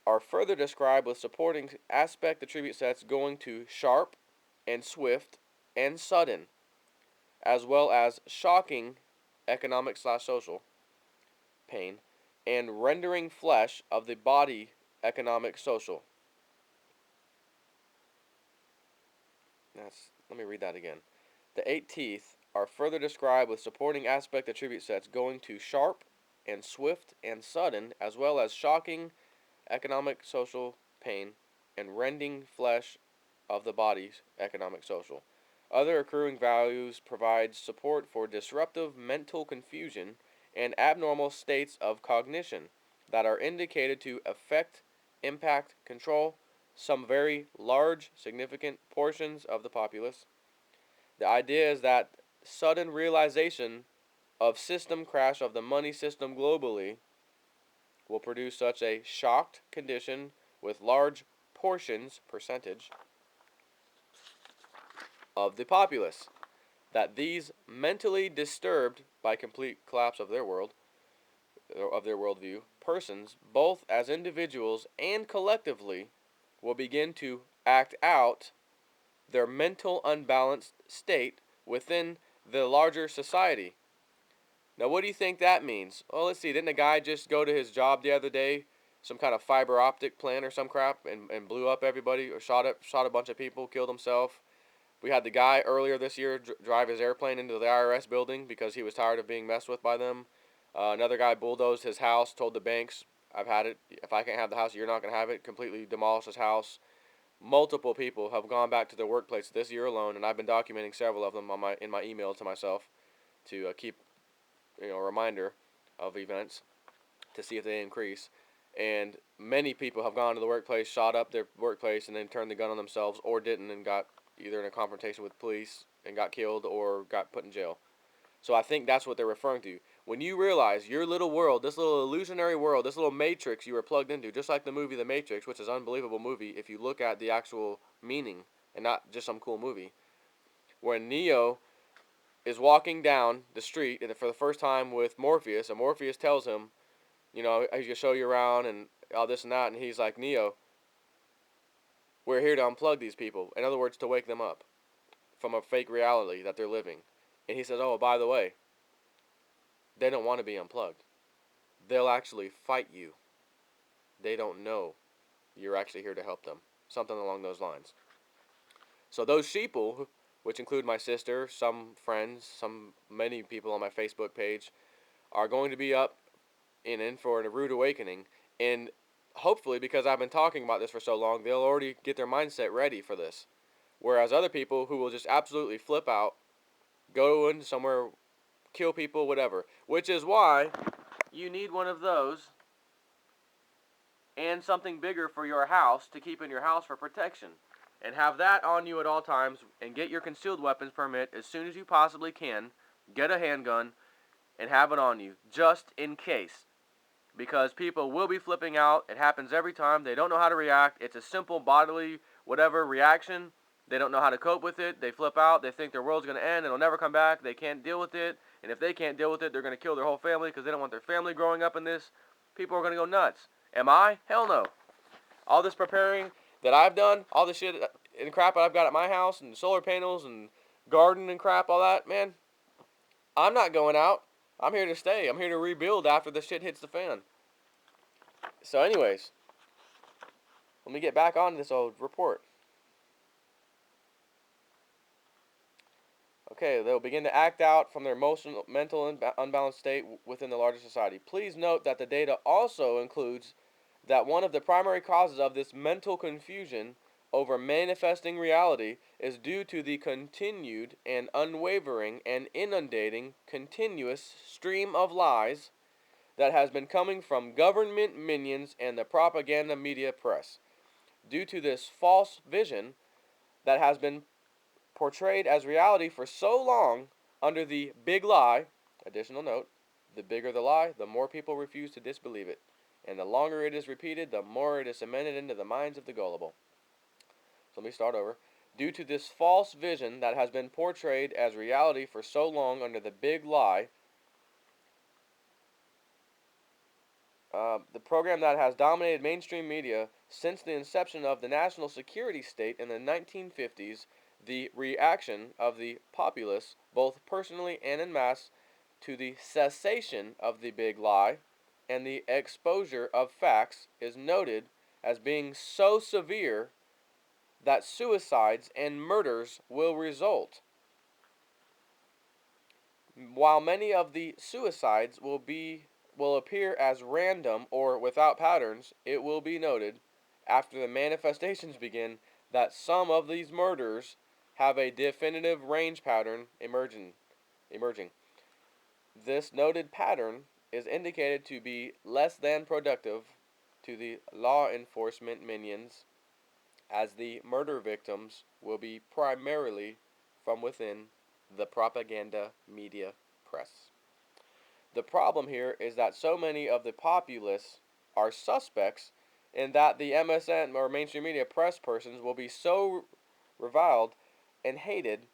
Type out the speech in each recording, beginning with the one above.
are further described with supporting aspect attribute sets going to sharp and swift and sudden, as well as shocking economic/social pain and rendering flesh of the body economic social. Let me read that again. The 8 teeth are further described with supporting aspect attribute sets going to sharp and swift and sudden, as well as shocking economic social pain and rending flesh of the body's economic social. Other accruing values provide support for disruptive mental confusion and abnormal states of cognition that are indicated to affect, impact, control some very large, significant portions of the populace. The idea is that sudden realization of system crash of the money system globally will produce such a shocked condition with large portions, percentage, of the populace that these mentally disturbed by complete collapse of their world, of their worldview, persons, both as individuals and collectively, will begin to act out their mental unbalanced state within the larger society. Now, what do you think that means? Well, let's see. Didn't a guy just go to his job the other day, some kind of fiber optic plant or some crap, and blew up everybody, or shot a bunch of people, killed himself? We had the guy earlier this year drive his airplane into the IRS building because he was tired of being messed with by them. Another guy bulldozed his house, told the banks, "I've had it. If I can't have the house, you're not going to have it." Completely demolished his house. Multiple people have gone back to their workplace this year alone, and I've been documenting several of them in my email to myself to keep a reminder of events to see if they increase. And many people have gone to the workplace, shot up their workplace, and then turned the gun on themselves, or didn't, and got either in a confrontation with police and got killed or got put in jail. So I think that's what they're referring to. When you realize your little world, this little illusionary world, this little matrix you were plugged into, just like the movie The Matrix, which is an unbelievable movie if you look at the actual meaning and not just some cool movie, when Neo is walking down the street and for the first time with Morpheus, and Morpheus tells him, he's going to show you around and all this and that, and he's like, "Neo, we're here to unplug these people." In other words, to wake them up from a fake reality that they're living. And he says, "Oh, by the way, they don't want to be unplugged. They'll actually fight you. They don't know you're actually here to help them." Something along those lines. So those sheeple, which include my sister, some friends, many people on my Facebook page, are going to be up and in for a rude awakening. And hopefully, because I've been talking about this for so long, they'll already get their mindset ready for this. Whereas other people who will just absolutely flip out, go into somewhere, kill people, whatever. Which is why you need one of those and something bigger for your house to keep in your house for protection. And have that on you at all times, and get your concealed weapons permit as soon as you possibly can. Get a handgun and have it on you, just in case. Because people will be flipping out. It happens every time. They don't know how to react. It's a simple bodily whatever reaction. They don't know how to cope with it. They flip out. They think their world's going to end. It'll never come back. They can't deal with it. And if they can't deal with it, they're going to kill their whole family because they don't want their family growing up in this. People are going to go nuts. Am I? Hell no. All this preparing that I've done, all the shit and crap I've got at my house, and solar panels and garden and crap, all that, man, I'm not going out. I'm here to stay. I'm here to rebuild after the shit hits the fan. So anyways, let me get back on this old report. Okay, they'll begin to act out from their emotional, mental, and unbalanced state within the larger society. Please note that the data also includes that one of the primary causes of this mental confusion over manifesting reality is due to the continued and unwavering and inundating continuous stream of lies that has been coming from government minions and the propaganda media press. Due to this false vision that has been portrayed as reality for so long under the big lie, additional note, the bigger the lie, the more people refuse to disbelieve it. And the longer it is repeated, the more it is cemented into the minds of the gullible. So let me start over. Due to this false vision that has been portrayed as reality for so long under the big lie, the program that has dominated mainstream media since the inception of the national security state in the 1950s, the reaction of the populace, both personally and en masse, to the cessation of the big lie and the exposure of facts is noted as being so severe that suicides and murders will result. While many of the suicides will appear as random or without patterns, it will be noted after the manifestations begin that some of these murders have a definitive range pattern emerging. This noted pattern is indicated to be less than productive to the law enforcement minions, as the murder victims will be primarily from within the propaganda media press. The problem here is that so many of the populace are suspects, and that the MSN or mainstream media press persons will be so reviled and hated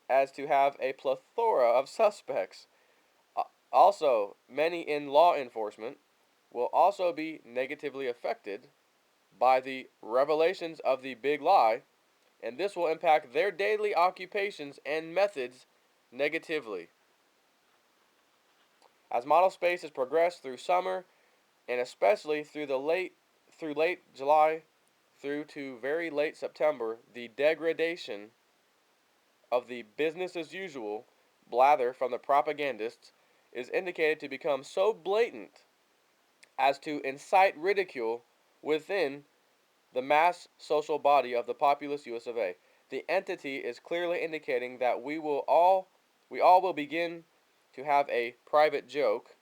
as to have a plethora of suspects. Also, many in law enforcement will also be negatively affected by the revelations of the big lie, and this will impact their daily occupations and methods negatively. As model spaces progress through summer, and especially through late July through to very late September, the degradation of the business as usual blather from the propagandists is indicated to become so blatant as to incite ridicule within the mass social body of the populous US of A. The entity is clearly indicating that we all will begin to have a private joke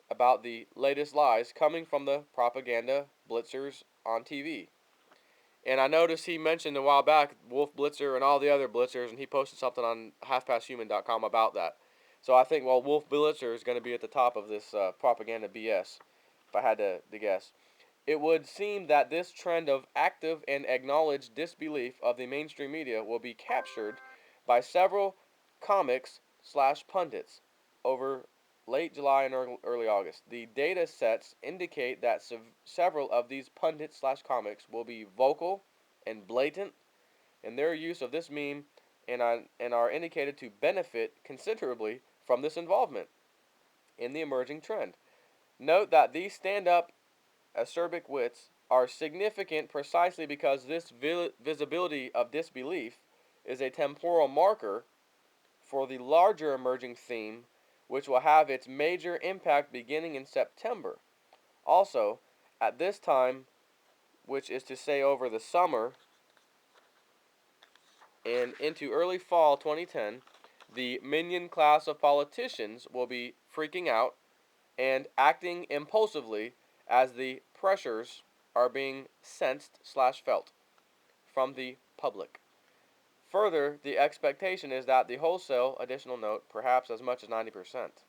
about the latest lies coming from the propaganda blitzers on TV. And I noticed he mentioned a while back Wolf Blitzer and all the other blitzers, and he posted something on halfpasthuman.com about that. So I think, well, Wolf Blitzer is going to be at the top of this propaganda BS, if I had to guess. It would seem that this trend of active and acknowledged disbelief of the mainstream media will be captured by several comics/pundits over late July and early August. The data sets indicate that several of these pundits/comics will be vocal and blatant in their use of this meme, and are indicated to benefit considerably from this involvement in the emerging trend. Note that these stand-up acerbic wits are significant precisely because this visibility of disbelief is a temporal marker for the larger emerging theme, which will have its major impact beginning in September. Also, at this time, which is to say over the summer and into early fall 2010, the minion class of politicians will be freaking out and acting impulsively as the pressures are being sensed/felt from the public. Further, the expectation is that the wholesale, additional note, perhaps as much as 90%.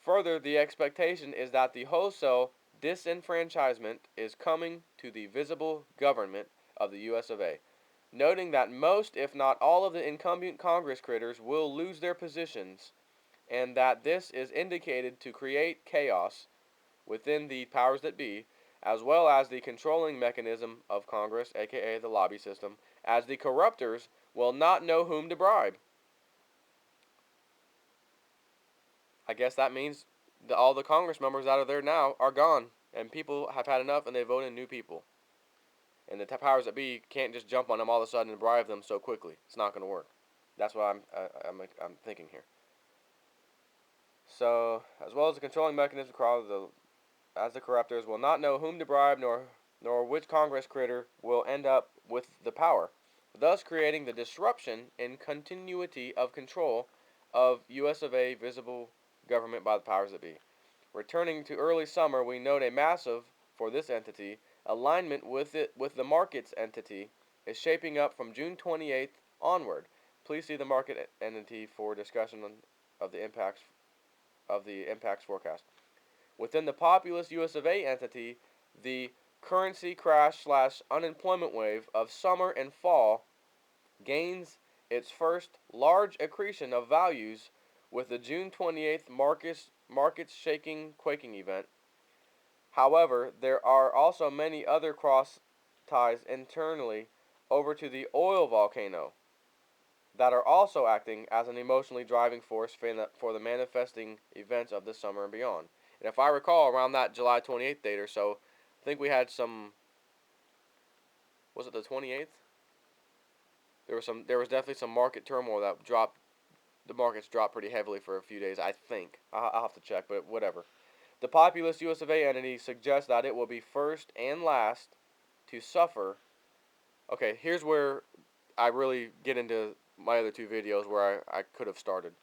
Further, the expectation is that the wholesale disenfranchisement is coming to the visible government of the US of A, noting that most, if not all, of the incumbent Congress critters will lose their positions, and that this is indicated to create chaos within the powers that be, as well as the controlling mechanism of Congress, aka the lobby system, as the corruptors will not know whom to bribe. I guess that means that all the Congress members out of there now are gone, and people have had enough, and they vote in new people. And the powers that be can't just jump on them all of a sudden and bribe them so quickly. It's not going to work. That's what I'm thinking here. So, as well as the controlling mechanism, as the corruptors will not know whom to bribe, nor which Congress critter will end up with the power, thus creating the disruption and continuity of control of US of A visible government by the powers that be. Returning to early summer, we note a massive, for this entity, alignment with the markets entity is shaping up from June 28th onward. Please see the market entity for discussion of the impacts forecast. Within the populous US of A entity, the currency crash/unemployment wave of summer and fall gains its first large accretion of values with the June 28th market-shaking quaking event. However, there are also many other cross ties internally over to the oil volcano that are also acting as an emotionally driving force for the manifesting events of this summer and beyond. And if I recall, around that July 28th date or so, I think we had some. Was it the 28th? There was definitely some market turmoil that dropped. The markets dropped pretty heavily for a few days. I think I'll have to check, but whatever. The populous US of A entity suggests that it will be first and last to suffer. Okay, here's where I really get into my other two videos where I could have started.